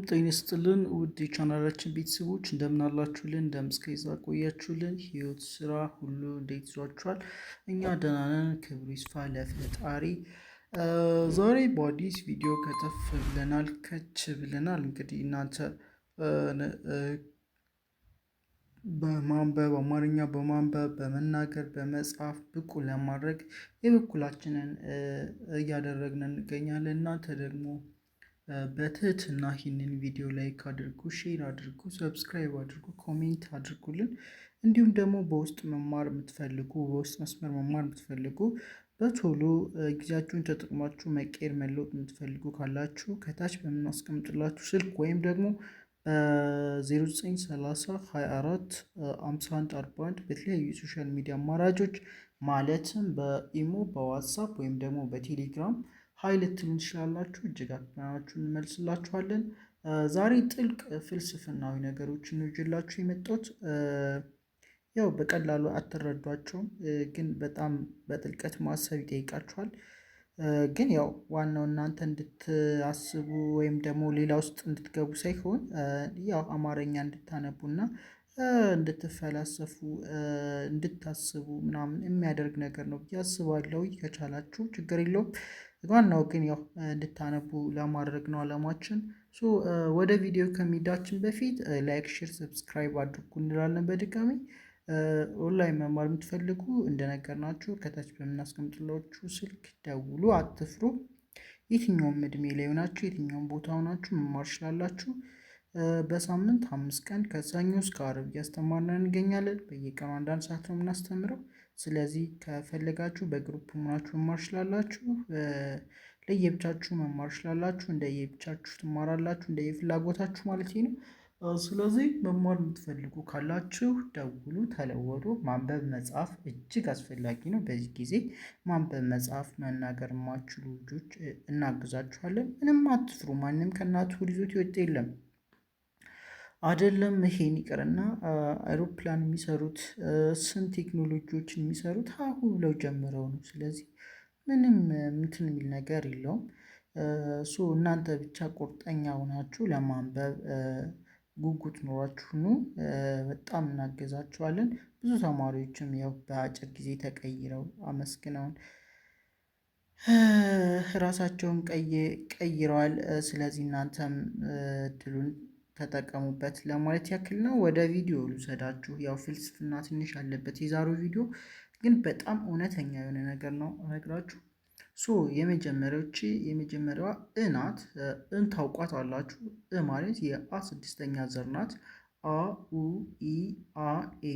ጤና ይስጥልን ውድ የቻናላችን ቤተሰቦች እንደምን አላችሁልን? እንደምን እስከዛ ቆያችሁልን? ህይወት፣ ስራ ሁሉ እንዴት ይዟችኋል? እኛ ደህና ነን፣ ክብሩ ይስፋ ለፈጣሪ። ዛሬ በአዲስ ቪዲዮ ከተፍ ብለናል፣ ከች ብለናል። እንግዲህ እናንተ በማንበብ አማርኛ በማንበብ በመናገር በመጻፍ ብቁ ለማድረግ የበኩላችንን እያደረግን እንገኛለን። እናንተ ደግሞ በትህትና ይህንን ቪዲዮ ላይክ አድርጉ፣ ሼር አድርጉ፣ ሰብስክራይብ አድርጉ፣ ኮሜንት አድርጉልን። እንዲሁም ደግሞ በውስጥ መማር የምትፈልጉ በውስጥ መስመር መማር የምትፈልጉ በቶሎ ጊዜያችሁን ተጠቅማችሁ መቀየር መለወጥ የምትፈልጉ ካላችሁ ከታች በምናስቀምጥላችሁ ስልክ ወይም ደግሞ 0930 24 51 41 በተለያዩ የሶሻል ሚዲያ አማራጮች ማለትም በኢሞ በዋትሳፕ ወይም ደግሞ በቴሌግራም ሀይል ልትሉን ትችላላችሁ። እጅግ አክብረናችሁ እንመልስላችኋለን። ዛሬ ጥልቅ ፍልስፍናዊ ነገሮችን ነው ይዤላችሁ የመጣሁት። ያው በቀላሉ አትረዷቸውም፣ ግን በጣም በጥልቀት ማሰብ ይጠይቃችኋል። ግን ያው ዋናው እናንተ እንድታስቡ ወይም ደግሞ ሌላ ውስጥ እንድትገቡ ሳይሆን ያው አማርኛ እንድታነቡና እንድትፈላሰፉ እንድታስቡ ምናምን የሚያደርግ ነገር ነው ብዬ አስባለሁ። ከቻላችሁ ችግር የለውም። ዋናው ግን ያው እንድታነቡ ለማድረግ ነው አላማችን። ወደ ቪዲዮ ከሚሄዳችን በፊት ላይክ፣ ሼር፣ ሰብስክራይብ አድርጉ እንላለን በድጋሚ። ኦንላይን መማር የምትፈልጉ እንደነገርናችሁ ከታች በምናስቀምጥላችሁ ስልክ ደውሉ፣ አትፍሩ። የትኛውም እድሜ ላይ ሆናችሁ የትኛውም ቦታ ሆናችሁ መማር ትችላላችሁ። በሳምንት 5 ቀን ከሰኞ እስከ ዓርብ እያስተማርን እንገኛለን። በየቀኑ አንዳንድ ሰዓት ነው የምናስተምረው። ስለዚህ ከፈለጋችሁ በግሩፕ ሆናችሁ መማር ትችላላችሁ። ለየብቻችሁ መማር ትችላላችሁ። እንደየብቻችሁ ትማራላችሁ፣ እንደየፍላጎታችሁ ማለት ነው። ስለዚህ መማር የምትፈልጉ ካላችሁ ደውሉ፣ ተለወጡ። ማንበብ መጻፍ እጅግ አስፈላጊ ነው። በዚህ ጊዜ ማንበብ መጻፍ መናገር የማትችሉ ልጆች እናግዛችኋለን። ምንም አትፍሩ። ማንም ከእናቱ ይዞት ይወጣ የለም። አይደለም ይሄን ይቅርና አይሮፕላን የሚሰሩት ስንት ቴክኖሎጂዎችን የሚሰሩት ሀሁ ብለው ጀምረው ነው። ስለዚህ ምንም እንትን የሚል ነገር የለውም። እናንተ ብቻ ቁርጠኛ ሆናችሁ ለማንበብ ጉጉት ኖሯችሁ ኑ። በጣም እናገዛችኋለን። ብዙ ተማሪዎችም ያው በአጭር ጊዜ ተቀይረው አመስግነውን ራሳቸውን ቀይረዋል። ስለዚህ እናንተም እድሉን ተጠቀሙበት ለማለት ያክል ነው። ወደ ቪዲዮ ልውሰዳችሁ። ያው ፍልስፍና ትንሽ አለበት የዛሬው ቪዲዮ፣ ግን በጣም እውነተኛ የሆነ ነገር ነው እነግራችሁ። የመጀመሪያዋ ናት። ታውቋት አላችሁ። ማለት የአ ስድስተኛ ዘር ናት። አ ኡ ኢ አ ኤ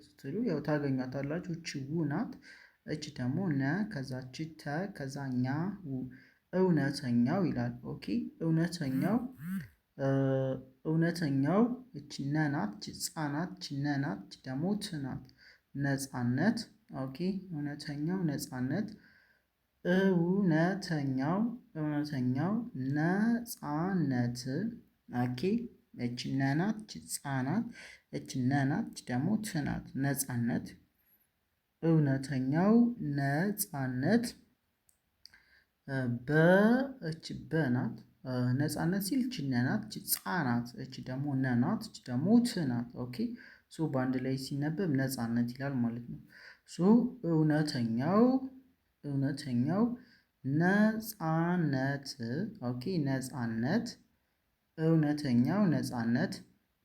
ስትሉ ያው ታገኟታላችሁ። እቺ ው ናት። እች ደግሞ ነ፣ ከዛች ተ፣ ከዛኛ ው። እውነተኛው ይላል። ኦኬ እውነተኛው እች ነ ናት። እች ጻ ናት። እች ነ ናት። እች ደግሞ ት ናት። ነጻነት። ኦኬ እውነተኛው ነጻነት። እውነተኛው ነጻነት። ኦኬ እች ነ ናት። እች ጻ ናት። እች ነ ናት። እች ደግሞ ት ናት። ነጻነት። እውነተኛው ነጻነት። እች በ ናት። ነጻነት ሲል እች ነ ናት። እች ጻ ናት። እች ደግሞ ነ ናት። እች ደግሞ ት ናት። ኦኬ በአንድ ላይ ሲነበብ ነጻነት ይላል ማለት ነው። እውነተኛው ነጻነት። ኦኬ ነጻነት። እውነተኛው ነጻነት።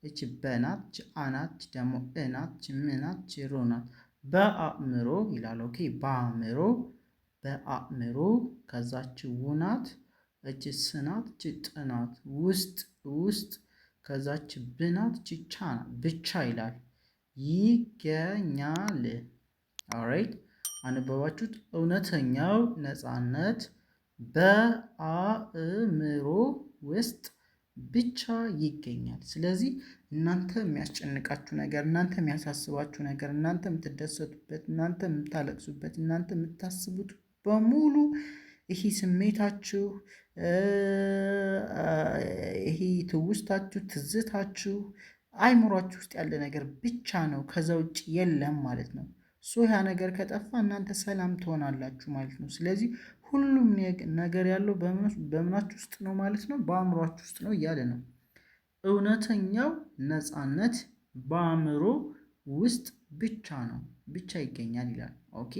እች በናት። እች አናት። እች ደግሞ እናት። እች ምናት። እች ሮ ናት። በአእምሮ ይላል። ኦኬ በአእምሮ ከዛች ውናት። እች ስናት። እች ጥናት ውስጥ ከዛች ብናት። እች ቻ ናት። ብቻ ይላል። ይገኛል። ኦራይት አነበባችሁት? እውነተኛው ነጻነት በአእምሮ ውስጥ ብቻ ይገኛል። ስለዚህ እናንተ የሚያስጨንቃችሁ ነገር፣ እናንተ የሚያሳስባችሁ ነገር፣ እናንተ የምትደሰቱበት፣ እናንተ የምታለቅሱበት፣ እናንተ የምታስቡት በሙሉ ይሄ ስሜታችሁ፣ ይሄ ትውስታችሁ፣ ትዝታችሁ አይምሯችሁ ውስጥ ያለ ነገር ብቻ ነው። ከዛ ውጭ የለም ማለት ነው። ያ ነገር ከጠፋ እናንተ ሰላም ትሆናላችሁ ማለት ነው። ስለዚህ ሁሉም ነገር ያለው በምናችሁ ውስጥ ነው ማለት ነው፣ በአእምሯችሁ ውስጥ ነው እያለ ነው። እውነተኛው ነፃነት በአእምሮ ውስጥ ብቻ ይገኛል ይላል። ኦኬ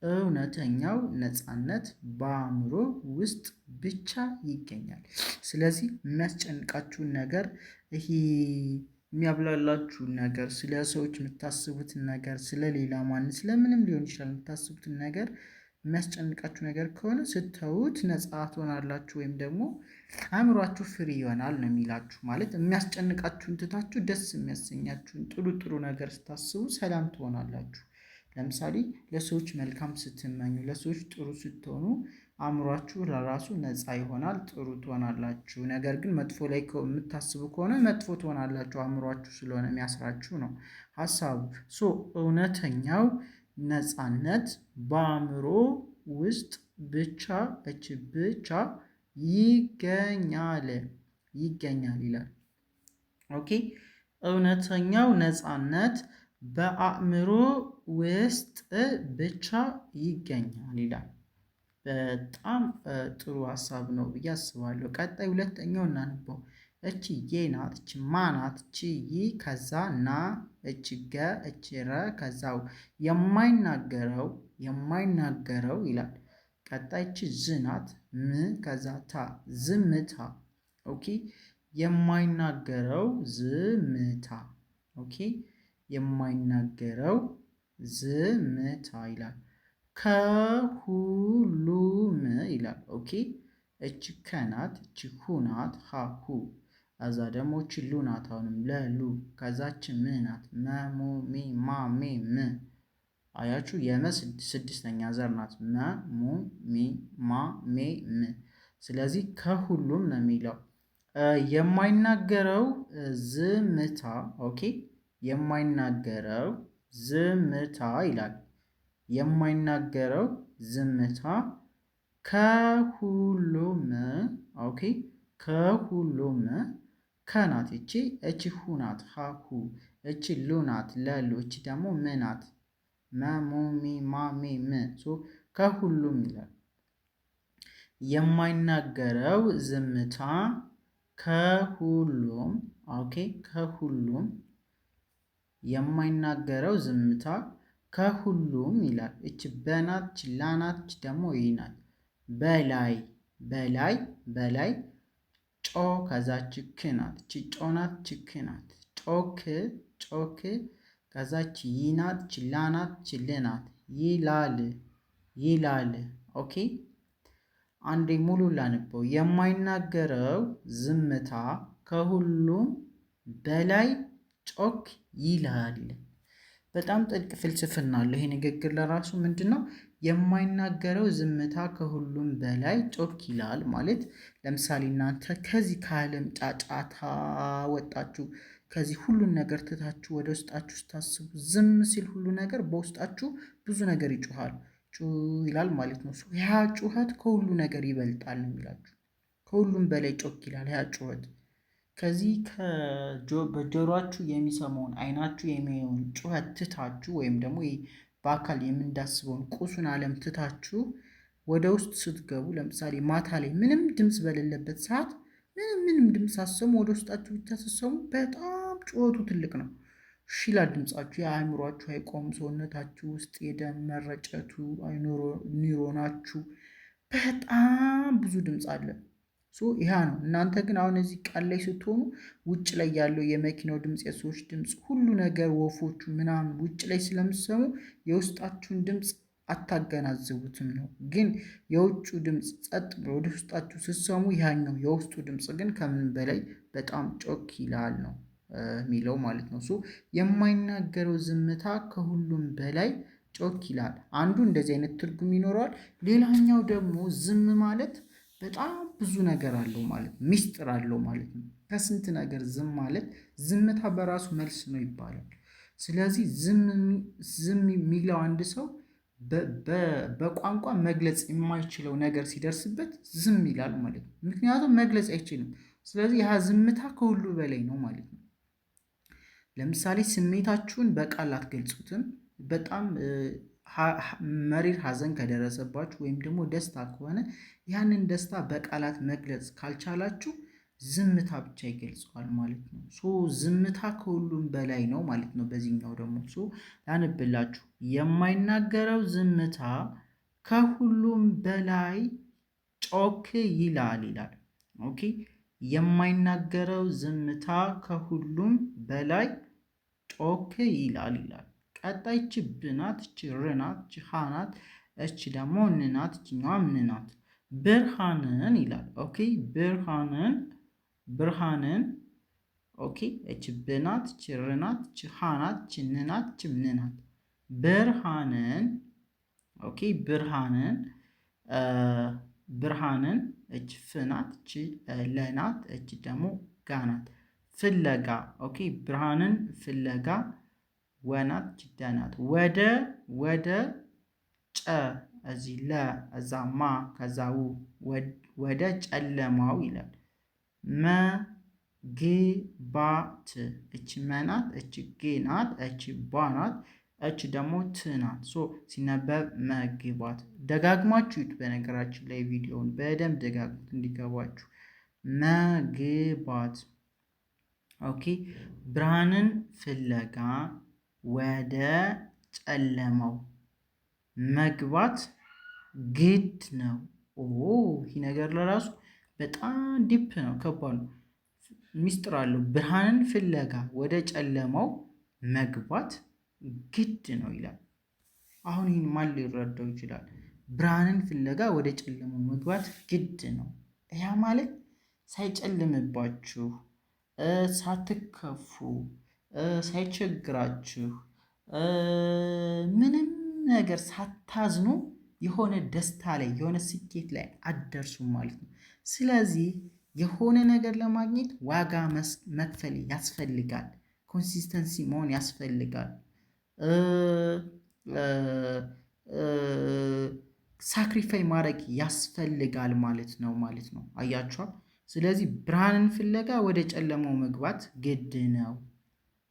እውነተኛው ነፃነት በአእምሮ ውስጥ ብቻ ይገኛል። ስለዚህ የሚያስጨንቃችሁን ነገር፣ ይሄ የሚያብላላችሁን ነገር፣ ስለ ሰዎች የምታስቡትን ነገር፣ ስለ ሌላ ማንነት ስለምንም ሊሆን ይችላል የምታስቡትን ነገር የሚያስጨንቃችሁ ነገር ከሆነ ስተውት ነፃ ትሆናላችሁ፣ ወይም ደግሞ አእምሯችሁ ፍሪ ይሆናል ነው የሚላችሁ። ማለት የሚያስጨንቃችሁን ትታችሁ ደስ የሚያሰኛችሁን ጥሩ ጥሩ ነገር ስታስቡ ሰላም ትሆናላችሁ። ለምሳሌ ለሰዎች መልካም ስትመኙ፣ ለሰዎች ጥሩ ስትሆኑ አእምሯችሁ ለራሱ ነፃ ይሆናል፣ ጥሩ ትሆናላችሁ። ነገር ግን መጥፎ ላይ የምታስቡ ከሆነ መጥፎ ትሆናላችሁ፣ አእምሯችሁ ስለሆነ የሚያስራችሁ ነው ሀሳቡ። እውነተኛው ነፃነት በአእምሮ ውስጥ ብቻ ይገኛል ይላል። ኦኬ እውነተኛው ነፃነት በአእምሮ ውስጥ ብቻ ይገኛል ይላል። በጣም ጥሩ ሀሳብ ነው ብዬ አስባለሁ። ቀጣይ ሁለተኛው እናንበው። እቺ የ ናት፣ እቺ ማ ናት፣ እቺ ይ ከዛ ና፣ እቺ ገ፣ እቺ ረ ከዛው የማይናገረው ይላል። ቀጣይ እቺ ዝ ናት፣ ም ከዛ ታ፣ ዝምታ። ኦኬ የማይናገረው ዝምታ። ኦኬ የማይናገረው ዝምታ ይላል። ከሁሉም ይላል። ኦኬ እቺ ከናት፣ እቺ ሁ ናት፣ ሀ ሁ። ከዛ ደግሞ እቺ ሉ ናት፣ አሁንም ለሉ። ከዛች ም ናት፣ መ ሙ ሚ ማ ሜ ም። አያችሁ የመ ስድስተኛ ዘር ናት። መ ሙ ሚ ማ ሜ ም። ስለዚህ ከሁሉም ነው የሚለው። የማይናገረው ዝምታ። ኦኬ የማይናገረው ዝምታ ይላል። የማይናገረው ዝምታ ከሁሉም። ኦኬ ከሁሉም ከናት እቺ ሁ ናት፣ ሀ ሁ። እቺ ሉ ናት፣ ለሉ። እቺ ደግሞ ም ናት፣ መ ሙ ሚ ማ ሜ ም። ከሁሉም ይላል። የማይናገረው ዝምታ ከሁሉም። ኦኬ ከሁሉም የማይናገረው ዝምታ ከሁሉም ይላል። እች በናት፣ እች ላናት፣ እች ደግሞ ይናት። በላይ ጮ ከዛች ክ ናት፣ እች ጮ ናት፣ እች ክ ናት። ጮክ ከዛች ይናት፣ እች ላናት፣ እች ልናት። ይላል። ኦኬ አንዴ ሙሉ ላንበው። የማይናገረው ዝምታ ከሁሉም በላይ ጮክ ይላል። በጣም ጥልቅ ፍልስፍና አለው ይሄ ንግግር ለራሱ። ምንድን ነው የማይናገረው ዝምታ ከሁሉም በላይ ጮክ ይላል ማለት? ለምሳሌ እናንተ ከዚህ ከዓለም ጫጫታ ወጣችሁ፣ ከዚህ ሁሉን ነገር ትታችሁ ወደ ውስጣችሁ ስታስቡ ዝም ሲል ሁሉ ነገር በውስጣችሁ ብዙ ነገር ይጮሃል፣ ይላል ማለት ነው። ያ ጩኸት ከሁሉ ነገር ይበልጣል ነው የሚላችሁ። ከሁሉም በላይ ጮክ ይላል ያ ጩኸት። ከዚህ በጆሯችሁ የሚሰማውን አይናችሁ የሚያየውን ጩኸት ትታችሁ፣ ወይም ደግሞ በአካል የምንዳስበውን ቁሱን ዓለም ትታችሁ ወደ ውስጥ ስትገቡ፣ ለምሳሌ ማታ ላይ ምንም ድምፅ በሌለበት ሰዓት ምንም ድምፅ ሳሰሙ ወደ ውስጣችሁ ብታሰሙ በጣም ጩኸቱ ትልቅ ነው። ይላል ድምፃችሁ። የአእምሯችሁ አይቆም። ሰውነታችሁ ውስጥ የደም መረጨቱ ኒውሮናችሁ በጣም ብዙ ድምፅ አለ። ይህ ነው። እናንተ ግን አሁን እዚህ ቃል ላይ ስትሆኑ ውጭ ላይ ያለው የመኪናው ድምፅ፣ የሰዎች ድምፅ፣ ሁሉ ነገር ወፎቹ ምናምን ውጭ ላይ ስለምሰሙ የውስጣችሁን ድምፅ አታገናዝቡትም ነው። ግን የውጩ ድምፅ ጸጥ ብሎ ወደ ውስጣችሁ ስትሰሙ ያኛው የውስጡ ድምፅ ግን ከምን በላይ በጣም ጮክ ይላል ነው የሚለው ማለት ነው። የማይናገረው ዝምታ ከሁሉም በላይ ጮክ ይላል። አንዱ እንደዚህ አይነት ትርጉም ይኖረዋል። ሌላኛው ደግሞ ዝም ማለት በጣም ብዙ ነገር አለው ማለት ነው። ሚስጥር አለው ማለት ነው። ከስንት ነገር ዝም ማለት ዝምታ በራሱ መልስ ነው ይባላል። ስለዚህ ዝም የሚለው አንድ ሰው በቋንቋ መግለጽ የማይችለው ነገር ሲደርስበት ዝም ይላል ማለት ነው። ምክንያቱም መግለጽ አይችልም። ስለዚህ ያ ዝምታ ከሁሉ በላይ ነው ማለት ነው። ለምሳሌ ስሜታችሁን በቃል አትገልጹትም። በጣም መሪር ሐዘን ከደረሰባችሁ ወይም ደግሞ ደስታ ከሆነ ያንን ደስታ በቃላት መግለጽ ካልቻላችሁ ዝምታ ብቻ ይገልጸዋል ማለት ነው። ዝምታ ከሁሉም በላይ ነው ማለት ነው። በዚህኛው ደግሞ ላንብላችሁ። የማይናገረው ዝምታ ከሁሉም በላይ ጮክ ይላል ይላል። ኦኬ የማይናገረው ዝምታ ከሁሉም በላይ ጮክ ይላል ይላል። ቀጣይ እች ብናት፣ እች ርናት፣ እች ሃናት፣ እች ደግሞ እንናት፣ እችኛዋ ምንናት? ብርሃንን ይላል። ኦኬ ብርሃንን ኦኬ እች ብናት፣ እች ርናት፣ እች ሃናት፣ እች ንናት፣ እች ምንናት? ብርሃንን ኦኬ ብርሃንን እች ፍናት፣ እች ለናት፣ እች ደግሞ ጋናት። ፍለጋ ኦኬ ብርሃንን ፍለጋ ወናት፣ እች ደናት። ወደ ጨ እዚህ ለ እዛ ማ ከዛ ወደ ጨለማው ይላል። መግባት እች መናት፣ እች ጌናት፣ እች ባናት፣ እች ደግሞ ትናት። ሲነበብ መግባት። ደጋግማችሁ ይዩት። በነገራችን ላይ ቪዲዮውን በደንብ ደጋግሙት እንዲገባችሁ። መግባት ኦኬ ብርሃንን ፍለጋ ወደ ጨለማው መግባት ግድ ነው። ይህ ነገር ለራሱ በጣም ዲፕ ነው፣ ከባድ ነው፣ ሚስጥር አለው። ብርሃንን ፍለጋ ወደ ጨለማው መግባት ግድ ነው ይላል። አሁን ይህን ማን ሊረዳው ይችላል? ብርሃንን ፍለጋ ወደ ጨለማው መግባት ግድ ነው። ያ ማለት ሳይጨልምባችሁ፣ ሳትከፉ፣ ሳይቸግራችሁ፣ ምንም ነገር ሳታዝኑ የሆነ ደስታ ላይ የሆነ ስኬት ላይ አትደርሱም ማለት ነው። ስለዚህ የሆነ ነገር ለማግኘት ዋጋ መክፈል ያስፈልጋል። ኮንሲስተንሲ መሆን ያስፈልጋል። ሳክሪፋይ ማድረግ ያስፈልጋል ማለት ነው። አያችኋል? ስለዚህ ብርሃንን ፍለጋ ወደ ጨለማው መግባት ግድ ነው።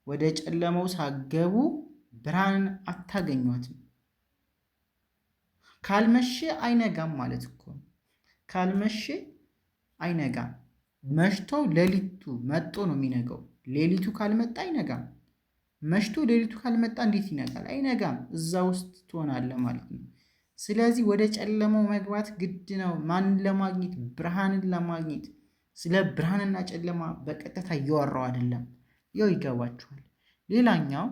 ወደ ጨለማው ሳገቡ ብርሃንን አታገኟትም። ካልመሸ አይነጋም ማለት እኮ ነው። ካልመሸ አይነጋም። መሽቶ ሌሊቱ መጦ ነው የሚነጋው። ሌሊቱ ካልመጣ አይነጋም። መሽቶ ሌሊቱ ካልመጣ እንዴት ይነጋል? አይነጋም። እዛ ውስጥ ትሆናለህ ማለት ነው። ስለዚህ ወደ ጨለማው መግባት ግድ ነው። ማንን ለማግኘት? ብርሃንን ለማግኘት። ስለ ብርሃንና ጨለማ በቀጥታ እያወራው አይደለም። ያው ይገባችኋል። ሌላኛው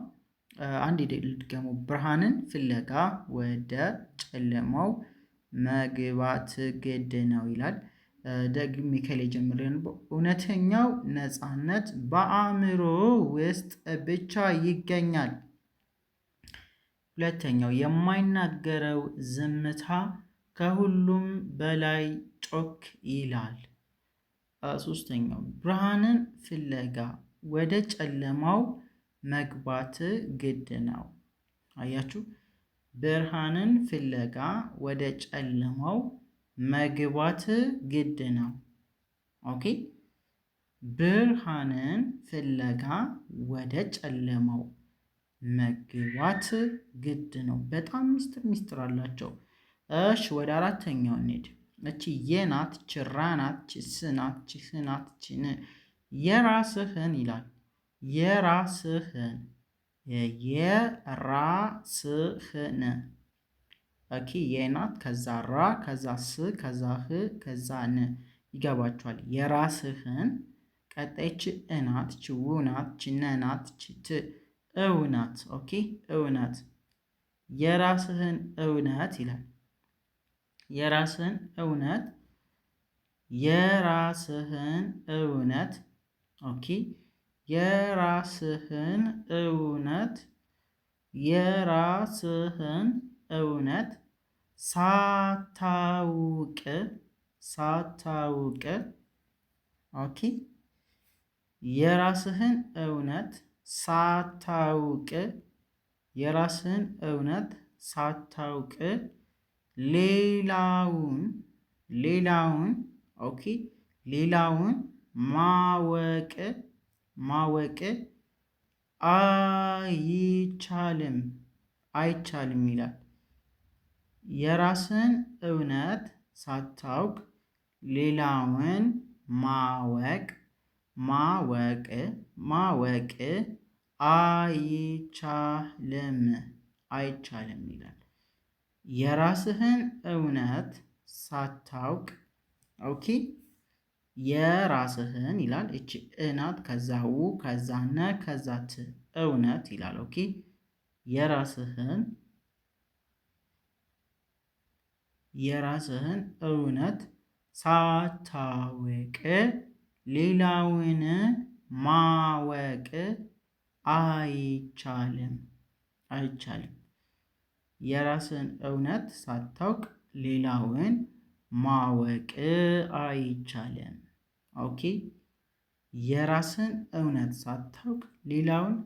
አንድ ልድገመው። ብርሃንን ፍለጋ ወደ ጨለማው መግባት ግድ ነው ይላል። ደግሜ ከላይ ጀምሬ እውነተኛው ነፃነት በአእምሮ ውስጥ ብቻ ይገኛል። ሁለተኛው የማይናገረው ዝምታ ከሁሉም በላይ ጮክ ይላል። ሶስተኛው ብርሃንን ፍለጋ ወደ ጨለማው መግባት ግድ ነው። አያችሁ፣ ብርሃንን ፍለጋ ወደ ጨለማው መግባት ግድ ነው። ኦኬ፣ ብርሃንን ፍለጋ ወደ ጨለማው መግባት ግድ ነው። በጣም ሚስጥር አላቸው። እሺ፣ ወደ አራተኛው እንሂድ። እቺ የናት፣ እቺ ራናት፣ እቺ ስናት፣ እቺ ህናት፣ እቺ የራስህን ይላል። የራስህን ኦኬ፣ የናት ከዛ ራ ከዛ ስ ከዛ ህ ከዛ ን ይገባችኋል። የራስህን ቀጣይች እናት፣ እቺ ውናት፣ እቺ ነናት፣ እቺ ት እውናት። ኦኬ፣ እውነት የራስህን እውነት ይላል። የራስህን እውነት የራስህን እውነት ኦኬ፣ የራስህን እውነት የራስህን እውነት ሳታውቅ ኦኬ፣ የራስህን እውነት ሳታውቅ የራስህን እውነት ሳታውቅ ሌላውን ኦኬ፣ ሌላውን ማወቅ አይቻልም ይላል። የራስህን እውነት ሳታውቅ ሌላውን ማወቅ ማወቅ ማወቅ አይቻልም አይቻልም ይላል። የራስህን እውነት ሳታውቅ ኦኬ የራስህን ይላል። እቺ እናት ከዛ ው ከዛ ነ ከዛ ት እውነት ይላል። ኦኬ የራስህን እውነት ሳታውቅ ሌላውን ማወቅ አይቻልም አይቻልም። የራስህን እውነት ሳታውቅ ሌላውን ማወቅ አይቻልም። ኦኬ የራስን እውነት ሳታውቅ ሌላውን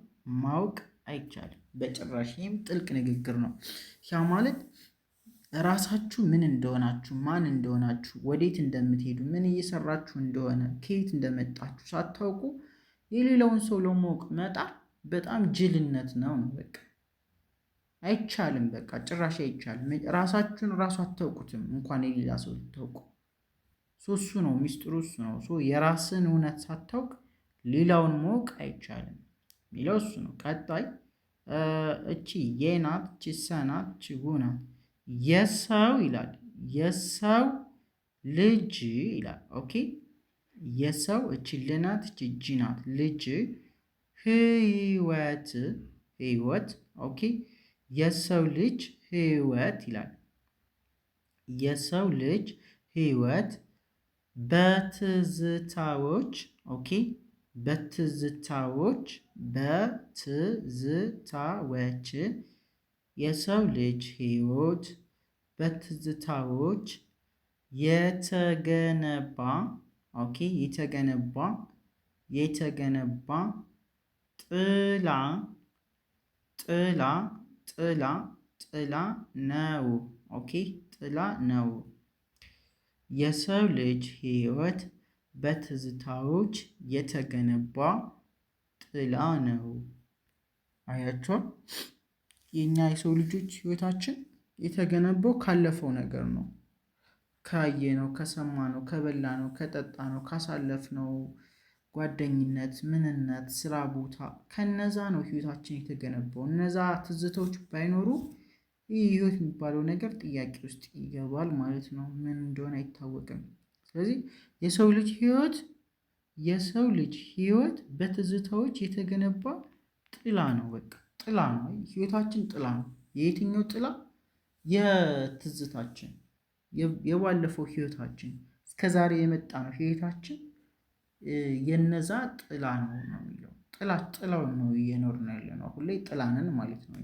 ማወቅ አይቻልም በጭራሽ። ይህም ጥልቅ ንግግር ነው። ያ ማለት ራሳችሁ ምን እንደሆናችሁ፣ ማን እንደሆናችሁ፣ ወዴት እንደምትሄዱ፣ ምን እየሰራችሁ እንደሆነ፣ ከየት እንደመጣችሁ ሳታውቁ የሌላውን ሰው ለማወቅ መጣር በጣም ጅልነት ነው። በቃ አይቻልም። በቃ ጭራሽ አይቻልም። ራሳችሁን ራሱ አታውቁትም እንኳን የሌላ ሰው ልታውቁ። እሱ ነው ሚስጥሩ፣ እሱ ነው። የራስን እውነት ሳታውቅ ሌላውን ማወቅ አይቻልም የሚለው እሱ ነው። ቀጣይ እቺ የናት እቺ ሰናት እቺ ውናት የሰው ይላል። የሰው ልጅ ይላል። ኦኬ የሰው እቺ ልናት እቺ እጅ ናት። ልጅ ህይወት ህይወት ኦኬ የሰው ልጅ ህይወት ይላል። የሰው ልጅ ህይወት በትዝታዎች ኦኬ በትዝታዎች የሰው ልጅ ህይወት በትዝታዎች የተገነባ ኦኬ የተገነባ ጥላ ጥላ ጥላ ጥላ ነው። ኦኬ ጥላ ነው። የሰው ልጅ ህይወት በትዝታዎች የተገነባ ጥላ ነው። አያችሁ፣ የኛ የሰው ልጆች ህይወታችን የተገነባው ካለፈው ነገር ነው። ካየነው፣ ከሰማነው፣ ከበላነው፣ ከጠጣነው፣ ካሳለፍነው ጓደኝነት፣ ምንነት፣ ስራ ቦታ ከነዛ ነው ህይወታችን የተገነባው። እነዛ ትዝታዎች ባይኖሩ ይህ ህይወት የሚባለው ነገር ጥያቄ ውስጥ ይገባል ማለት ነው። ምን እንደሆነ አይታወቅም። ስለዚህ የሰው ልጅ ህይወት በትዝታዎች የተገነባ ጥላ ነው። በቃ ጥላ ነው። ህይወታችን ጥላ ነው። የየትኛው ጥላ? የትዝታችን፣ የባለፈው ህይወታችን፣ እስከዛሬ የመጣ ነው ህይወታችን የነዛ ጥላ ነው የሚለው። ጥላውን ነው እየኖርን ያለነው። አሁን ላይ ጥላ ነን ማለት ነው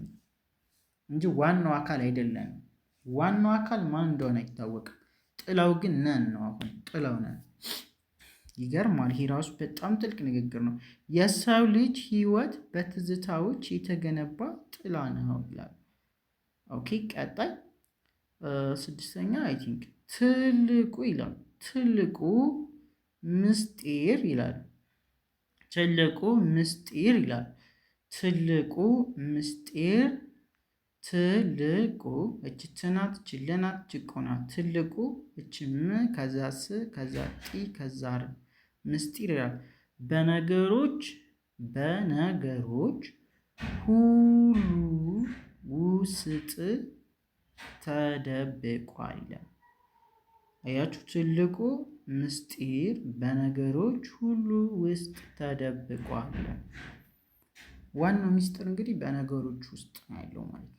እንጂ ዋናው አካል አይደለንም። ዋናው አካል ማን እንደሆነ አይታወቅም። ጥላው ግን ነን ነው። አሁን ጥላው ነን። ይገርማል። ይሄ ራሱ በጣም ጥልቅ ንግግር ነው። የሰው ልጅ ህይወት በትዝታዎች የተገነባ ጥላ ነው ይላል። ኦኬ ቀጣይ ስድስተኛ አይ ቲንክ ትልቁ ይላል። ትልቁ ምስጢር ይላል። ትልቁ ምስጢር ይላል። ትልቁ ምስጢር ትልቁ እች ትናት እች ለናት እች ቆናት ትልቁ እች ም ከዛ ስ ከዛ ጢ ከዛ ር ምስጢር ይላል። በነገሮች ሁሉ ውስጥ ተደብቋል ይላል። አያችሁ፣ ትልቁ ምስጢር በነገሮች ሁሉ ውስጥ ተደብቋል ይላል። ዋናው ምስጢር እንግዲህ በነገሮች ውስጥ ነው ያለው ማለት ነው።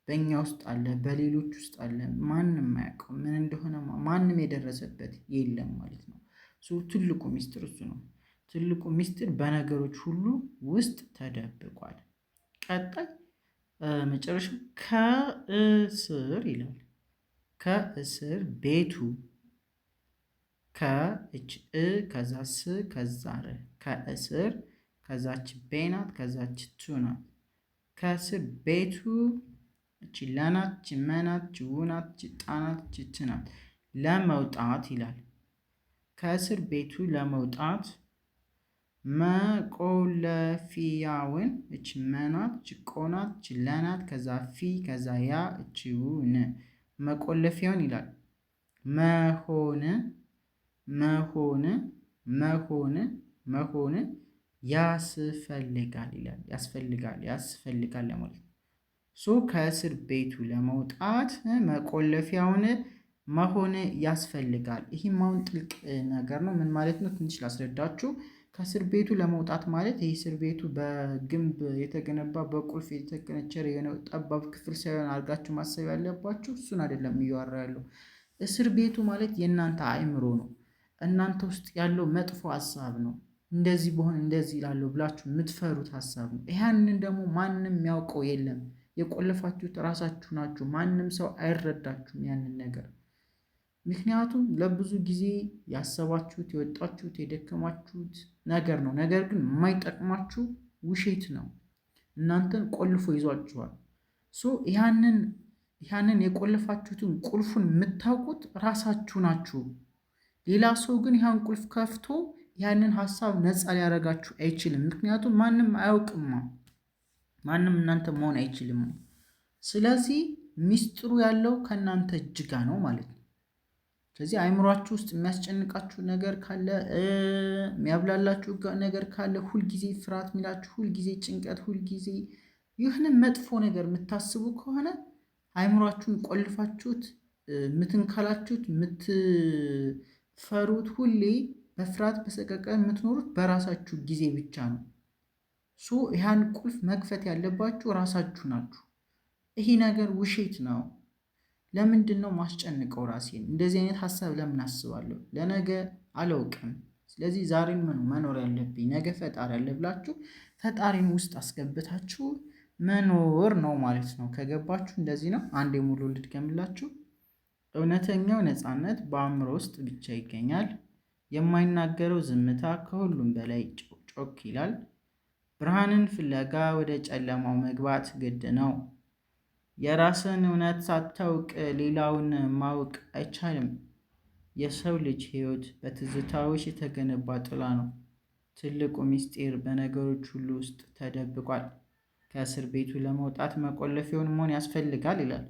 በእኛ ውስጥ አለ፣ በሌሎች ውስጥ አለ። ማንም አያውቀው ምን እንደሆነ፣ ማንም የደረሰበት የለም ማለት ነው። ትልቁ ምስጢር እሱ ነው። ትልቁ ምስጢር በነገሮች ሁሉ ውስጥ ተደብቋል። ቀጣይ መጨረሻው ከእስር ይላል። ከእስር ቤቱ ከእች ከዛ ስ ከዛ ረ ከእስር ከዛች ቤናት ከዛች ቱናት ከእስር ቤቱ እቺ ለናት እቺ መናት እቺ ውናት እቺ ጣናት እቺ ትናት ለመውጣት ይላል። ከእስር ቤቱ ለመውጣት መቆለፊያውን እቺ መናት እቺ ቆናት እቺ ለናት ከዛ ፊ ከዛ ያ እቺ ውን መቆለፊያውን ይላል። መሆን መሆን ያስፈልጋል ይላል። ያስፈልጋል ለማለት ነው። ከእስር ቤቱ ለመውጣት መቆለፊያውን መሆን ያስፈልጋል። ይህም አሁን ጥልቅ ነገር ነው። ምን ማለት ነው? ትንሽ ላስረዳችሁ። ከእስር ቤቱ ለመውጣት ማለት ይህ እስር ቤቱ በግንብ የተገነባ በቁልፍ የተከነቸረ የሆነ ጠባብ ክፍል ሳይሆን አድርጋችሁ ማሰብ ያለባችሁ እሱን አይደለም እያወራ ያለው። እስር ቤቱ ማለት የእናንተ አእምሮ ነው። እናንተ ውስጥ ያለው መጥፎ ሀሳብ ነው። እንደዚህ በሆን እንደዚህ ይላለሁ ብላችሁ የምትፈሩት ሀሳብ ነው። ያንን ደግሞ ማንም የሚያውቀው የለም። የቆለፋችሁት ራሳችሁ ናችሁ። ማንም ሰው አይረዳችሁም ያንን ነገር። ምክንያቱም ለብዙ ጊዜ ያሰባችሁት የወጣችሁት የደከማችሁት ነገር ነው። ነገር ግን የማይጠቅማችሁ ውሸት ነው። እናንተን ቆልፎ ይዟችኋል። ያንን የቆለፋችሁትን ቁልፉን የምታውቁት ራሳችሁ ናችሁ። ሌላ ሰው ግን ያን ቁልፍ ከፍቶ ያንን ሀሳብ ነፃ ሊያደርጋችሁ አይችልም። ምክንያቱም ማንም አያውቅማ። ማንም እናንተ መሆን አይችልም። ስለዚህ ሚስጥሩ ያለው ከእናንተ እጅ ጋ ነው ማለት ነው። ስለዚህ አእምሯችሁ ውስጥ የሚያስጨንቃችሁ ነገር ካለ፣ የሚያብላላችሁ ነገር ካለ፣ ሁልጊዜ ፍርሃት የሚላችሁ፣ ሁልጊዜ ጭንቀት፣ ሁልጊዜ ይህንን መጥፎ ነገር የምታስቡ ከሆነ አእምሯችሁን ቆልፋችሁት የምትንካላችሁት የምትፈሩት ሁሌ በፍርሃት በሰቀቀን የምትኖሩት በራሳችሁ ጊዜ ብቻ ነው። ያን ቁልፍ መክፈት ያለባችሁ ራሳችሁ ናችሁ። ይሄ ነገር ውሸት ነው። ለምንድን ነው ማስጨንቀው ራሴን? እንደዚህ አይነት ሀሳብ ለምን አስባለሁ? ለነገ አላውቅም። ስለዚህ ዛሬን መኖር ያለብኝ ነገ ፈጣሪ አለ ብላችሁ ፈጣሪን ውስጥ አስገብታችሁ መኖር ነው ማለት ነው። ከገባችሁ እንደዚህ ነው። አንዴ ሙሉ ልድገምላችሁ። እውነተኛው ነፃነት በአእምሮ ውስጥ ብቻ ይገኛል። የማይናገረው ዝምታ ከሁሉም በላይ ጮክ ይላል። ብርሃንን ፍለጋ ወደ ጨለማው መግባት ግድ ነው። የራስን እውነት ሳታውቅ ሌላውን ማወቅ አይቻልም። የሰው ልጅ ሕይወት በትዝታዎች የተገነባ ጥላ ነው። ትልቁ ምስጢር በነገሮች ሁሉ ውስጥ ተደብቋል። ከእስር ቤቱ ለመውጣት መቆለፊያውን መሆን ያስፈልጋል ይላል።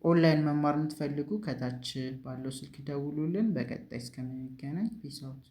ኦንላይን መማር የምትፈልጉ ከታች ባለው ስልክ ደውሉልን። በቀጣይ እስከምንገናኝ ፒስ አውት።